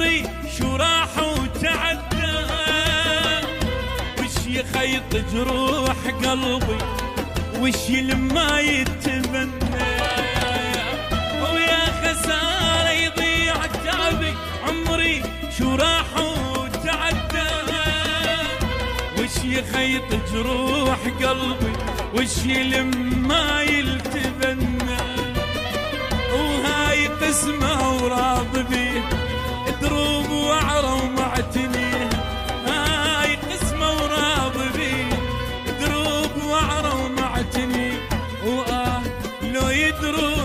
عمري شو راح وتعدى، وش يخيط جروح قلبي، وش لما يتبنى، ويا خسارة يضيع تعبي. عمري شو راح وتعدى، وش يخيط جروح قلبي، وش لما يتبنى، وهاي قسمة وراض بيه، دروب وعرة ومعتنيه. هاي قسمة وراض بيه، دروب وعرة ومعتنيه. لو يدرون